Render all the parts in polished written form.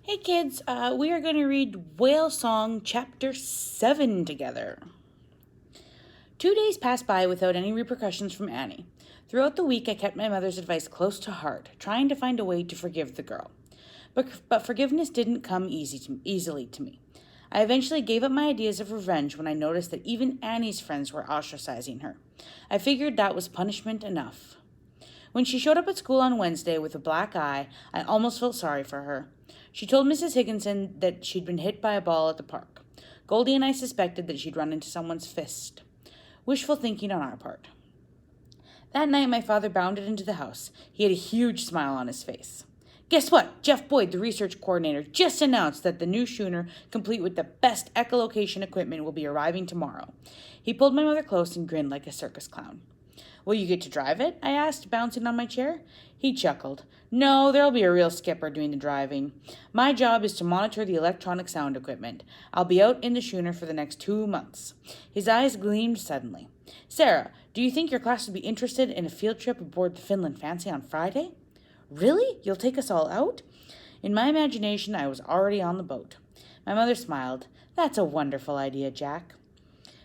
Hey kids, we are going to read Whale Song Chapter 7 together. 2 days passed by without any repercussions from Annie. Throughout the week, I kept my mother's advice close to heart, trying to find a way to forgive the girl. But forgiveness didn't come easily to me. I eventually gave up my ideas of revenge when I noticed that even Annie's friends were ostracizing her. I figured that was punishment enough. When she showed up at school on Wednesday with a black eye, I almost felt sorry for her. She told Mrs. Higginson that she'd been hit by a ball at the park. Goldie and I suspected that she'd run into someone's fist. Wishful thinking on our part. That night, my father bounded into the house. He had a huge smile on his face. Guess what? Jeff Boyd, the research coordinator, just announced that the new schooner, complete with the best echolocation equipment, will be arriving tomorrow. He pulled my mother close and grinned like a circus clown. Will you get to drive it? I asked, bouncing on my chair. He chuckled. No, there'll be a real skipper doing the driving. My job is to monitor the electronic sound equipment. I'll be out in the schooner for the next 2 months. His eyes gleamed suddenly. Sarah, do you think your class would be interested in a field trip aboard the Finland Fancy on Friday? Really? You'll take us all out? In my imagination, I was already on the boat. My mother smiled. That's a wonderful idea, Jack.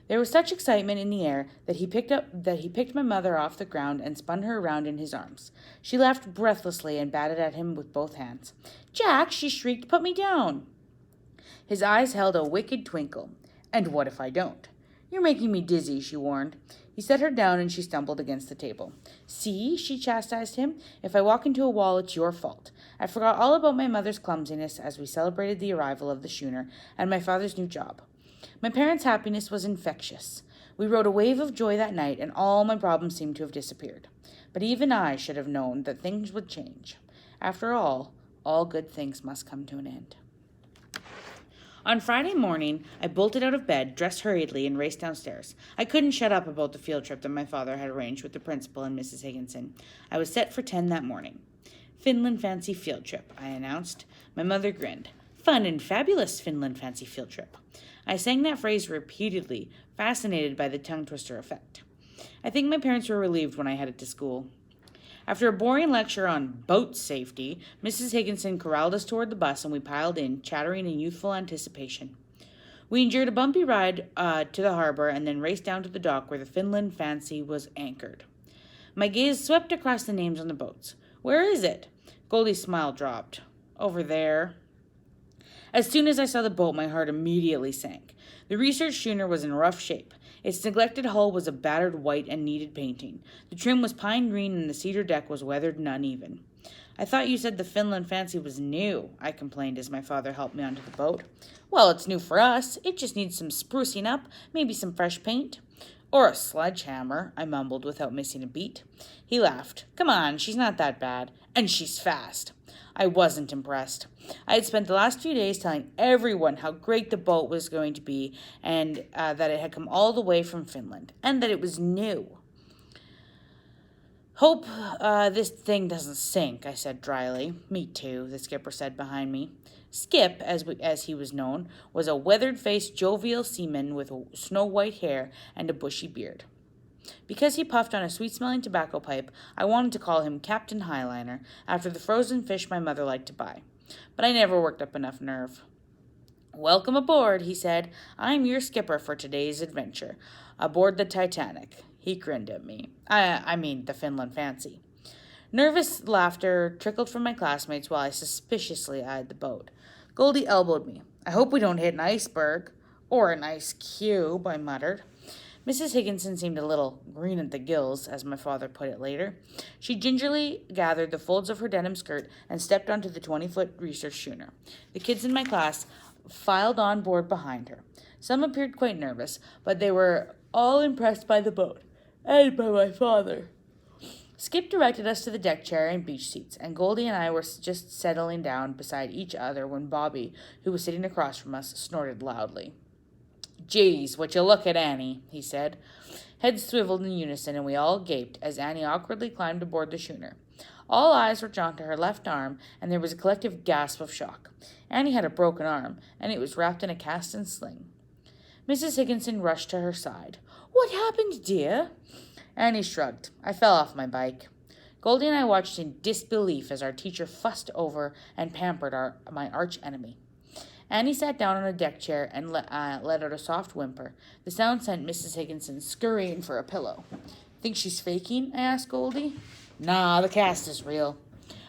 There was such excitement in the air that he picked my mother off the ground and spun her around in his arms. She laughed breathlessly and batted at him with both hands. Jack, she shrieked, put me down. His eyes held a wicked twinkle. And what if I don't? You're making me dizzy, she warned. He set her down and she stumbled against the table. See, she chastised him, if I walk into a wall, it's your fault. I forgot all about my mother's clumsiness as we celebrated the arrival of the schooner and my father's new job. My parents' happiness was infectious. We rode a wave of joy that night, and all my problems seemed to have disappeared. But even I should have known that things would change. After all good things must come to an end. On Friday morning, I bolted out of bed, dressed hurriedly, and raced downstairs. I couldn't shut up about the field trip that my father had arranged with the principal and Mrs. Higginson. I was set for 10 that morning. Finland Fancy field trip, I announced. My mother grinned. Fun and fabulous Finland Fancy field trip. I sang that phrase repeatedly, fascinated by the tongue twister effect. I think my parents were relieved when I headed to school. After a boring lecture on boat safety, Mrs. Higginson corralled us toward the bus and we piled in, chattering in youthful anticipation. We endured a bumpy ride to the harbor and then raced down to the dock where the Finland Fancy was anchored. My gaze swept across the names on the boats. Where is it? Goldie's smile dropped. Over there. As soon as I saw the boat, my heart immediately sank. The research schooner was in rough shape. Its neglected hull was a battered white and needed painting. The trim was pine green and the cedar deck was weathered and uneven. I thought you said the Finland Fancy was new, I complained as my father helped me onto the boat. Well, it's new for us. It just needs some sprucing up, maybe some fresh paint. Or a sledgehammer, I mumbled without missing a beat. He laughed. Come on, she's not that bad. And she's fast. I wasn't impressed. I had spent the last few days telling everyone how great the boat was going to be and that it had come all the way from Finland and that it was new. Hope this thing doesn't sink, I said dryly. Me too, the skipper said behind me. Skip, as he was known, was a weathered-faced, jovial seaman with snow-white hair and a bushy beard. Because he puffed on a sweet-smelling tobacco pipe, I wanted to call him Captain Highliner, after the frozen fish my mother liked to buy. But I never worked up enough nerve. Welcome aboard, he said. I'm your skipper for today's adventure, aboard the Titanic. He grinned at me. I mean, the Finland Fancy. Nervous laughter trickled from my classmates while I suspiciously eyed the boat. Goldie elbowed me. I hope we don't hit an iceberg. Or an ice cube, I muttered. Mrs. Higginson seemed a little green at the gills, as my father put it later. She gingerly gathered the folds of her denim skirt and stepped onto the 20-foot research schooner. The kids in my class filed on board behind her. Some appeared quite nervous, but they were all impressed by the boat, and by my father. Skip directed us to the deck chair and beach seats, and Goldie and I were just settling down beside each other when Bobby, who was sitting across from us, snorted loudly. Geez, would you look at Annie, he said. Heads swiveled in unison, and we all gaped as Annie awkwardly climbed aboard the schooner. All eyes were drawn to her left arm, and there was a collective gasp of shock. Annie had a broken arm, and it was wrapped in a cast and sling. Mrs. Higginson rushed to her side. What happened, dear? Annie shrugged. I fell off my bike. Goldie and I watched in disbelief as our teacher fussed over and pampered my arch enemy. Annie sat down on a deck chair and let out a soft whimper. The sound sent Mrs. Higginson scurrying for a pillow. Think she's faking? I asked Goldie. Nah, the cast is real.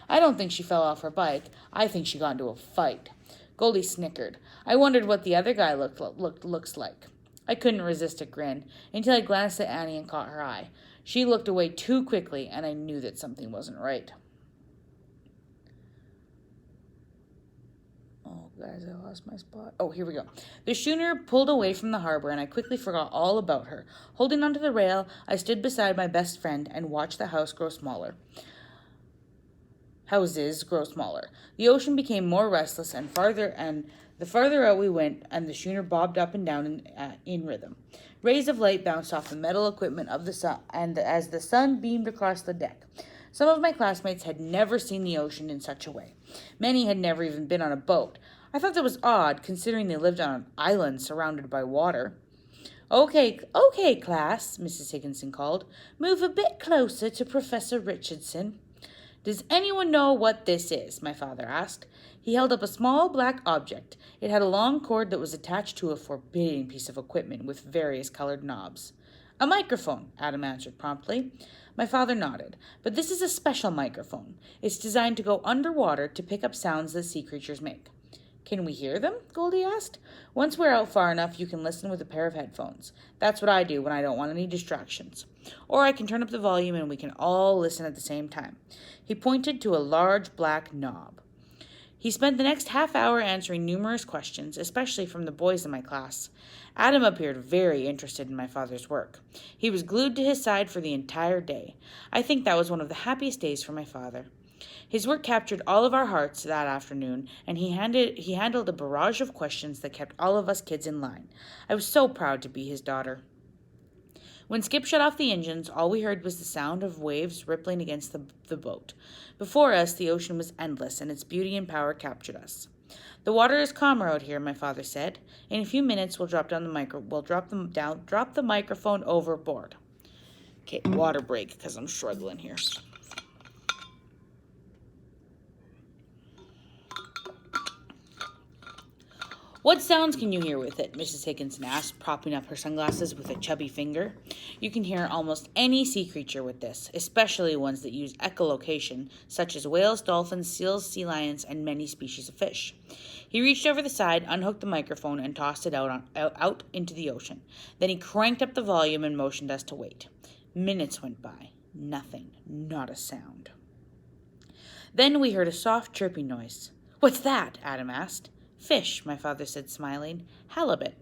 I don't think she fell off her bike. I think she got into a fight. Goldie snickered. I wondered what the other guy looks like. I couldn't resist a grin until I glanced at Annie and caught her eye. She looked away too quickly, and I knew that something wasn't right. Oh, guys, I lost my spot. Oh, here we go. The schooner pulled away from the harbor, and I quickly forgot all about her. Holding onto the rail, I stood beside my best friend and watched the houses grow smaller. The ocean became more restless, and the farther out we went, and the schooner bobbed up and down in rhythm. Rays of light bounced off the metal equipment of the sun, and as the sun beamed across the deck. Some of my classmates had never seen the ocean in such a way. Many had never even been on a boat. I thought that was odd, considering they lived on an island surrounded by water. Okay, class, Mrs. Higginson called. Move a bit closer to Professor Richardson. Does anyone know what this is? My father asked. He held up a small black object. It had a long cord that was attached to a forbidding piece of equipment with various colored knobs. A microphone, Adam answered promptly. My father nodded. But this is a special microphone. It's designed to go underwater to pick up sounds that sea creatures make. Can we hear them? Goldie asked. Once we're out far enough, you can listen with a pair of headphones. That's what I do when I don't want any distractions. Or I can turn up the volume and we can all listen at the same time. He pointed to a large black knob. He spent the next half hour answering numerous questions, especially from the boys in my class. Adam appeared very interested in my father's work. He was glued to his side for the entire day. I think that was one of the happiest days for my father. His work captured all of our hearts that afternoon, and he handled a barrage of questions that kept all of us kids in line. I was so proud to be his daughter. When Skip shut off the engines, all we heard was the sound of waves rippling against the boat. Before us, the ocean was endless, and its beauty and power captured us. The water is calmer out here, my father said. In a few minutes, we'll drop the microphone overboard. Okay, water break, because I'm struggling here. What sounds can you hear with it? Mrs. Higginson asked, propping up her sunglasses with a chubby finger. You can hear almost any sea creature with this, especially ones that use echolocation, such as whales, dolphins, seals, sea lions, and many species of fish. He reached over the side, unhooked the microphone, and tossed it out into the ocean. Then he cranked up the volume and motioned us to wait. Minutes went by. Nothing. Not a sound. Then we heard a soft chirping noise. What's that? Adam asked. Fish, my father said, smiling. Halibut.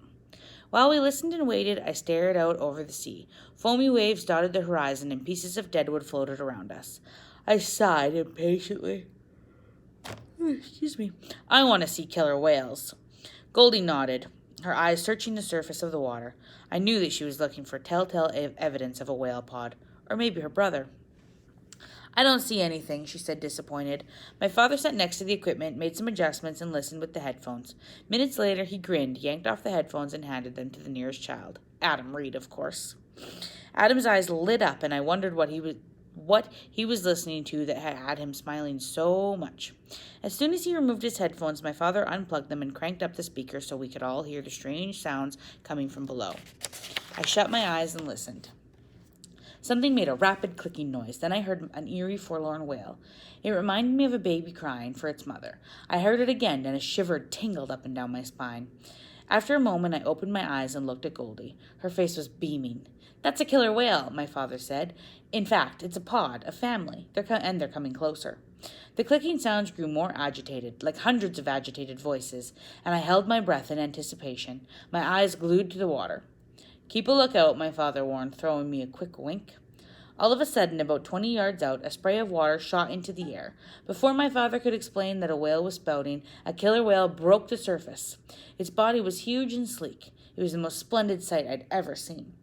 While we listened and waited, I stared out over the sea. Foamy waves dotted the horizon, and pieces of deadwood floated around us. I sighed impatiently. Excuse me. I want to see killer whales. Goldie nodded, her eyes searching the surface of the water. I knew that she was looking for telltale evidence of a whale pod, or maybe her brother. I don't see anything, she said, disappointed. My father sat next to the equipment, made some adjustments, and listened with the headphones. Minutes later, he grinned, yanked off the headphones, and handed them to the nearest child. Adam Reed, of course. Adam's eyes lit up, and I wondered what he was listening to that had him smiling so much. As soon as he removed his headphones, my father unplugged them and cranked up the speaker so we could all hear the strange sounds coming from below. I shut my eyes and listened. Something made a rapid clicking noise. Then I heard an eerie, forlorn wail. It reminded me of a baby crying for its mother. I heard it again, and a shiver tingled up and down my spine. After a moment, I opened my eyes and looked at Goldie. Her face was beaming. That's a killer whale, my father said. In fact, it's a pod, a family. They're coming closer. The clicking sounds grew more agitated, like hundreds of agitated voices, and I held my breath in anticipation, my eyes glued to the water. Keep a lookout, my father warned, throwing me a quick wink. All of a sudden, about 20 yards out, a spray of water shot into the air. Before my father could explain that a whale was spouting, a killer whale broke the surface. Its body was huge and sleek. It was the most splendid sight I'd ever seen.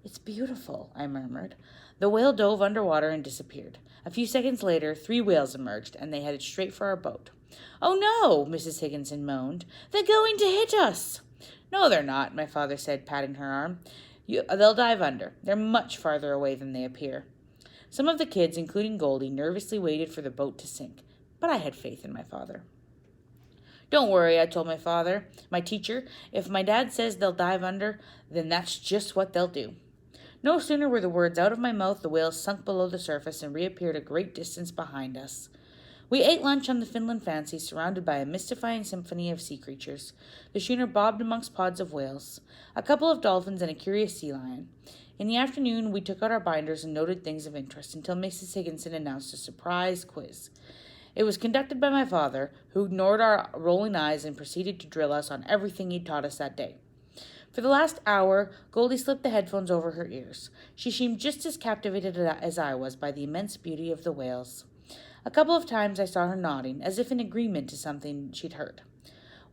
It's beautiful, I murmured. The whale dove underwater and disappeared. A few seconds later, 3 whales emerged, and they headed straight for our boat. Oh no, Mrs. Higginson moaned. They're going to hit us. No, they're not, my father said, patting her arm. They'll dive under. They're much farther away than they appear. Some of the kids, including Goldie, nervously waited for the boat to sink, but I had faith in my father. Don't worry, I told my teacher, if my dad says they'll dive under, then that's just what they'll do. No sooner were the words out of my mouth, the whales sunk below the surface and reappeared a great distance behind us. We ate lunch on the Finland Fancy, surrounded by a mystifying symphony of sea creatures. The schooner bobbed amongst pods of whales, a couple of dolphins, and a curious sea lion. In the afternoon, we took out our binders and noted things of interest until Mrs. Higginson announced a surprise quiz. It was conducted by my father, who ignored our rolling eyes and proceeded to drill us on everything he'd taught us that day. For the last hour, Goldie slipped the headphones over her ears. She seemed just as captivated as I was by the immense beauty of the whales. A couple of times I saw her nodding, as if in agreement to something she'd heard.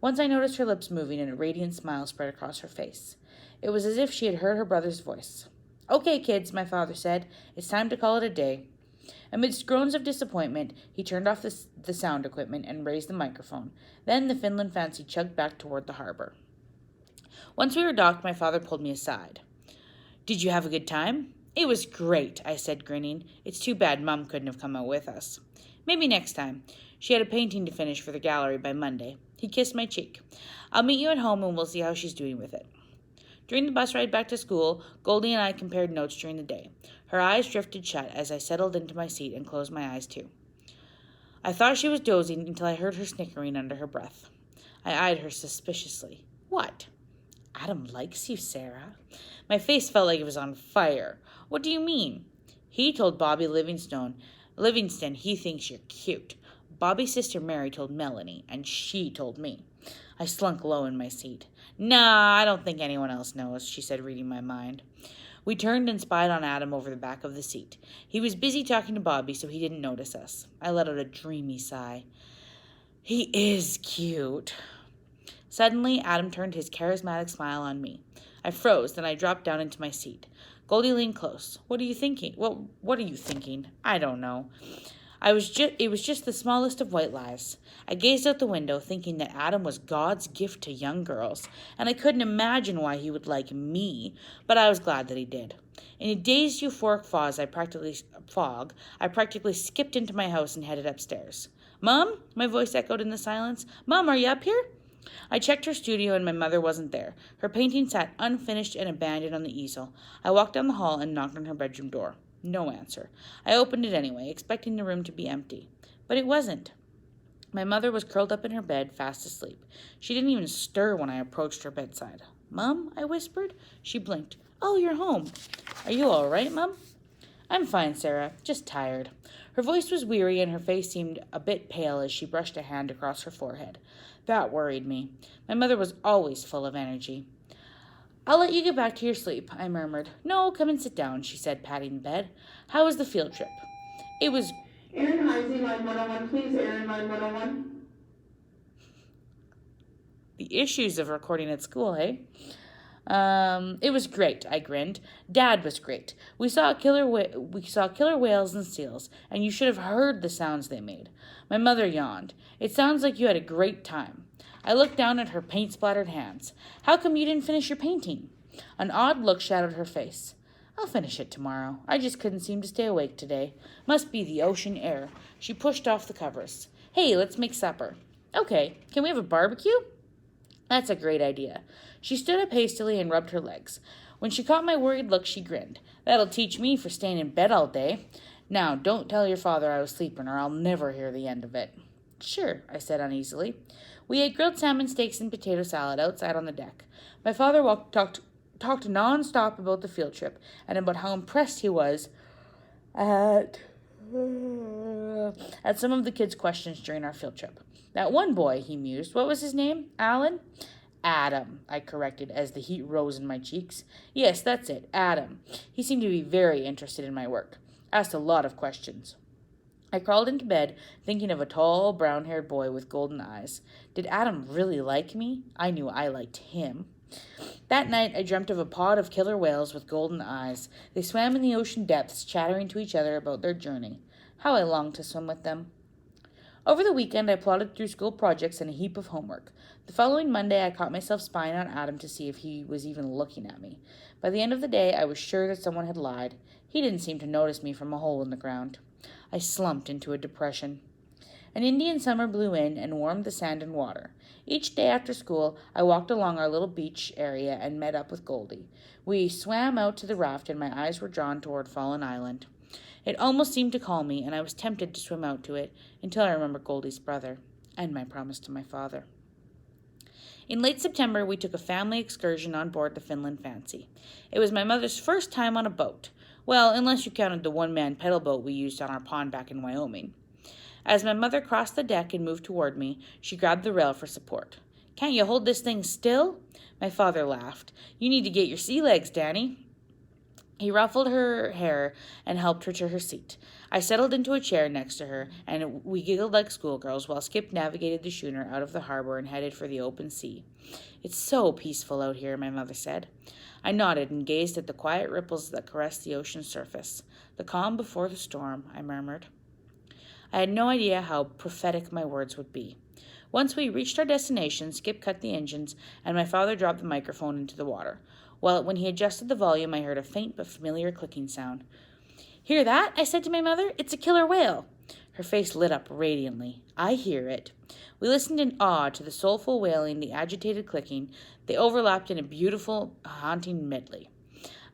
Once I noticed her lips moving and a radiant smile spread across her face. It was as if she had heard her brother's voice. "Okay, kids," my father said. "It's time to call it a day." Amidst groans of disappointment, he turned off the sound equipment and raised the microphone. Then the Finland Fancy chugged back toward the harbor. Once we were docked, my father pulled me aside. "Did you have a good time?" "It was great," I said, grinning. "It's too bad Mum couldn't have come out with us." "Maybe next time. She had a painting to finish for the gallery by Monday." He kissed my cheek. "I'll meet you at home and we'll see how she's doing with it." During the bus ride back to school, Goldie and I compared notes during the day. Her eyes drifted shut as I settled into my seat and closed my eyes too. I thought she was dozing until I heard her snickering under her breath. I eyed her suspiciously. "What?" "Adam likes you, Sarah." My face felt like it was on fire. "What do you mean?" "He told Bobby Livingston he thinks you're cute. Bobby's sister Mary told Melanie, and she told me." I slunk low in my seat. "Nah, I don't think anyone else knows," she said, reading my mind. We turned and spied on Adam over the back of the seat. He was busy talking to Bobby, so he didn't notice us. I let out a dreamy sigh. He is cute. Suddenly, Adam turned his charismatic smile on me. I froze, then I dropped down into my seat. Goldie leaned close. What are you thinking? What are you thinking? I don't know. It was just the smallest of white lies. I gazed out the window, thinking that Adam was God's gift to young girls, and I couldn't imagine why he would like me, but I was glad that he did. In a dazed, euphoric I practically skipped into my house and headed upstairs. "Mom?" my voice echoed in the silence. "Mom, are you up here?" I checked her studio and my mother wasn't there. Her painting sat unfinished and abandoned on the easel. I walked down the hall and knocked on her bedroom door. No answer. I opened it anyway, expecting the room to be empty. But it wasn't. My mother was curled up in her bed, fast asleep. She didn't even stir when I approached her bedside. "Mom?" I whispered. She blinked. "Oh, you're home. Are you all right, Mom?" "I'm fine, Sarah. Just tired." Her voice was weary and her face seemed a bit pale as she brushed a hand across her forehead. That worried me. My mother was always full of energy. "I'll let you get back to your sleep," I murmured. "No, come and sit down," she said, patting the bed. "How was the field trip?" "It was..." Aaron Heisey, line 101, please. Aaron, line 101. The issues of recording at school, hey? It was great," I grinned. "Dad was great. We saw killer whales and seals, and you should have heard the sounds they made." My mother yawned. "It sounds like you had a great time." I looked down at her paint-splattered hands. "How come you didn't finish your painting?" An odd look shadowed her face. "I'll finish it tomorrow. I just couldn't seem to stay awake today. Must be the ocean air." She pushed off the covers. "Hey, let's make supper." "Okay. Can we have a barbecue?" "That's a great idea." She stood up hastily and rubbed her legs. When she caught my worried look, she grinned. "That'll teach me for staying in bed all day. Now, don't tell your father I was sleeping or I'll never hear the end of it." "Sure," I said uneasily. We ate grilled salmon steaks and potato salad outside on the deck. My father talked non-stop about the field trip and about how impressed he was at some of the kids' questions during our field trip. "That one boy," he mused. "What was his name? Alan?" "Adam," I corrected as the heat rose in my cheeks. "Yes, that's it, Adam. He seemed to be very interested in my work. Asked a lot of questions." I crawled into bed, thinking of a tall, brown-haired boy with golden eyes. Did Adam really like me? I knew I liked him. That night, I dreamt of a pod of killer whales with golden eyes. They swam in the ocean depths, chattering to each other about their journey. How I longed to swim with them. Over the weekend, I plodded through school projects and a heap of homework. The following Monday, I caught myself spying on Adam to see if he was even looking at me. By the end of the day, I was sure that someone had lied. He didn't seem to notice me from a hole in the ground. I slumped into a depression. An Indian summer blew in and warmed the sand and water. Each day after school, I walked along our little beach area and met up with Goldie. We swam out to the raft, and my eyes were drawn toward Fallen Island. It almost seemed to call me, and I was tempted to swim out to it, until I remembered Goldie's brother, and my promise to my father. In late September, we took a family excursion on board the Finland Fancy. It was my mother's first time on a boat. Well, unless you counted the one-man pedal boat we used on our pond back in Wyoming. As my mother crossed the deck and moved toward me, she grabbed the rail for support. "Can't you hold this thing still?" My father laughed. "You need to get your sea legs, Danny." He ruffled her hair and helped her to her seat. I settled into a chair next to her, and we giggled like schoolgirls while Skip navigated the schooner out of the harbor and headed for the open sea. "It's so peaceful out here," my mother said. I nodded and gazed at the quiet ripples that caressed the ocean's surface. "The calm before the storm," I murmured. I had no idea how prophetic my words would be. Once we reached our destination, Skip cut the engines, and my father dropped the microphone into the water. When he adjusted the volume, I heard a faint but familiar clicking sound. "Hear that?" I said to my mother. "It's a killer whale." Her face lit up radiantly. "I hear it." We listened in awe to the soulful wailing, the agitated clicking. They overlapped in a beautiful, haunting medley.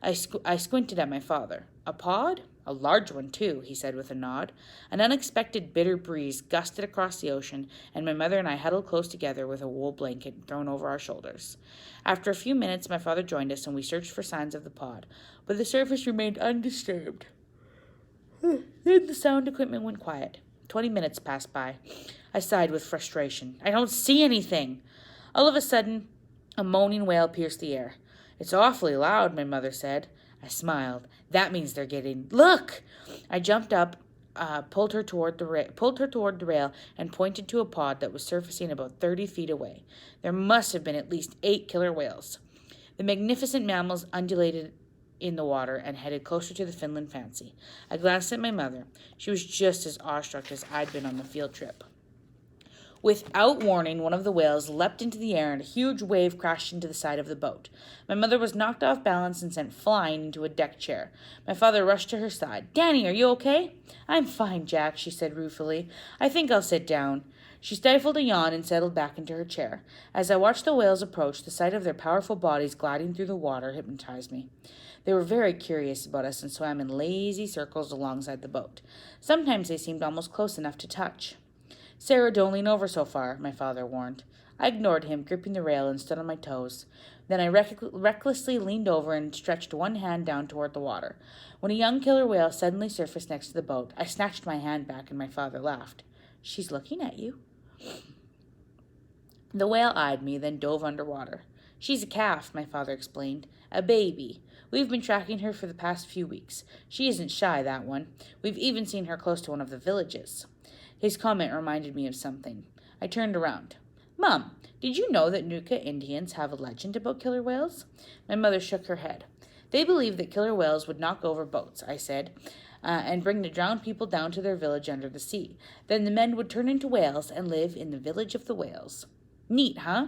I squinted at my father. "A pod?" "A large one, too," he said with a nod. An unexpected bitter breeze gusted across the ocean, and my mother and I huddled close together with a wool blanket thrown over our shoulders. After a few minutes, my father joined us, and we searched for signs of the pod, but the surface remained undisturbed. Then the sound equipment went quiet. 20 minutes passed by. I sighed with frustration. "I don't see anything." All of a sudden, a moaning wail pierced the air. "It's awfully loud," my mother said. I smiled. "That means they're getting... Look!" I jumped up, pulled her toward the rail, and pointed to a pod that was surfacing about 30 feet away. There must have been at least 8 killer whales. The magnificent mammals undulated in the water and headed closer to the Finland Fancy. I glanced at my mother. She was just as awestruck as I'd been on the field trip. Without warning, one of the whales leapt into the air and a huge wave crashed into the side of the boat. My mother was knocked off balance and sent flying into a deck chair. My father rushed to her side. "Danny, are you okay?" "I'm fine, Jack," she said ruefully. "I think I'll sit down." She stifled a yawn and settled back into her chair. As I watched the whales approach, the sight of their powerful bodies gliding through the water hypnotized me. They were very curious about us and swam in lazy circles alongside the boat. Sometimes they seemed almost close enough to touch. "Sarah, don't lean over so far," my father warned. I ignored him, gripping the rail, and stood on my toes. Then I recklessly leaned over and stretched one hand down toward the water. When a young killer whale suddenly surfaced next to the boat, I snatched my hand back, and my father laughed. "She's looking at you." The whale eyed me, then dove underwater. "She's a calf," my father explained. "A baby. We've been tracking her for the past few weeks. She isn't shy, that one. We've even seen her close to one of the villages." His comment reminded me of something. I turned around. "Mom, did you know that Nuka Indians have a legend about killer whales?" My mother shook her head. "They believe that killer whales would knock over boats," I said, "and bring the drowned people down to their village under the sea. Then the men would turn into whales and live in the village of the whales." "Neat, huh?"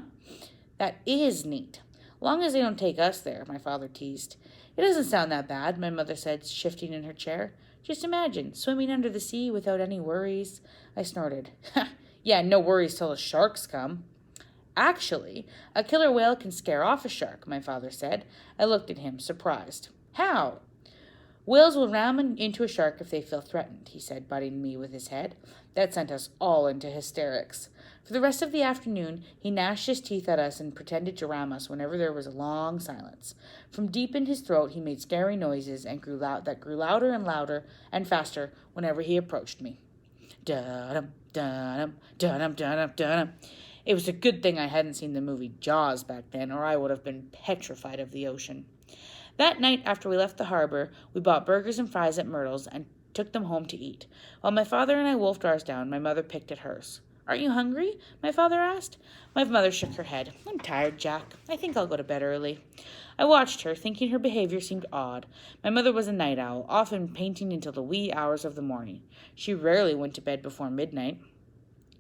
"That is neat. Long as they don't take us there," my father teased. "It doesn't sound that bad," my mother said, shifting in her chair. "Just imagine, swimming under the sea without any worries." I snorted. "Yeah, no worries till the sharks come." "Actually, a killer whale can scare off a shark," my father said. I looked at him, surprised. "How?" "Whales will ram into a shark if they feel threatened," he said, butting me with his head. That sent us all into hysterics. For the rest of the afternoon, he gnashed his teeth at us and pretended to ram us whenever there was a long silence. From deep in his throat, he made scary noises and grew louder and louder and faster whenever he approached me. Da-dum, da-dum, da-dum, da-dum, da-dum. It was a good thing I hadn't seen the movie Jaws back then, or I would have been petrified of the ocean. That night, after we left the harbor, we bought burgers and fries at Myrtle's and took them home to eat. While my father and I wolfed ours down, my mother picked at hers. "Aren't you hungry?" my father asked. My mother shook her head. "I'm tired, Jack. I think I'll go to bed early." I watched her, thinking her behavior seemed odd. My mother was a night owl, often painting until the wee hours of the morning. She rarely went to bed before midnight.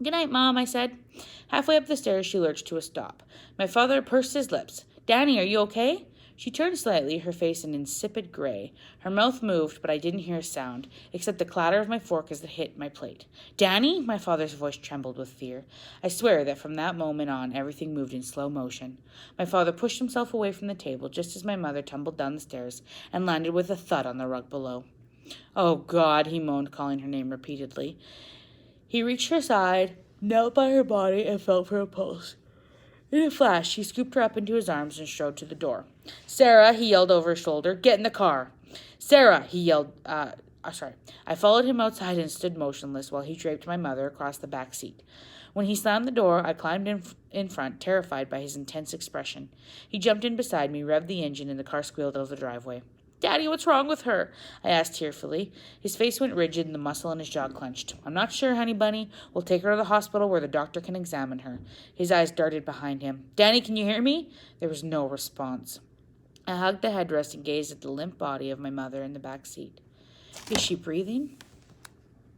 "Good night, Mom," I said. Halfway up the stairs, she lurched to a stop. My father pursed his lips. "Danny, are you okay?" She turned slightly, her face an insipid gray. Her mouth moved, but I didn't hear a sound, except the clatter of my fork as it hit my plate. "Danny?" My father's voice trembled with fear. I swear that from that moment on, everything moved in slow motion. My father pushed himself away from the table just as my mother tumbled down the stairs and landed with a thud on the rug below. "Oh, God," he moaned, calling her name repeatedly. He reached her side, knelt by her body, and felt for a pulse. In a flash, he scooped her up into his arms and strode to the door. "Sarah," he yelled over his shoulder, "get in the car." "Sarah," he yelled, I followed him outside and stood motionless while he draped my mother across the back seat. When he slammed the door, I climbed in front, terrified by his intense expression. He jumped in beside me, revved the engine, and the car squealed out of the driveway. "Daddy, what's wrong with her?" I asked tearfully. His face went rigid and the muscle in his jaw clenched. "I'm not sure, honey bunny. We'll take her to the hospital where the doctor can examine her." His eyes darted behind him. "Danny, can you hear me?" There was no response. I hugged the headrest and gazed at the limp body of my mother in the back seat. "Is she breathing?"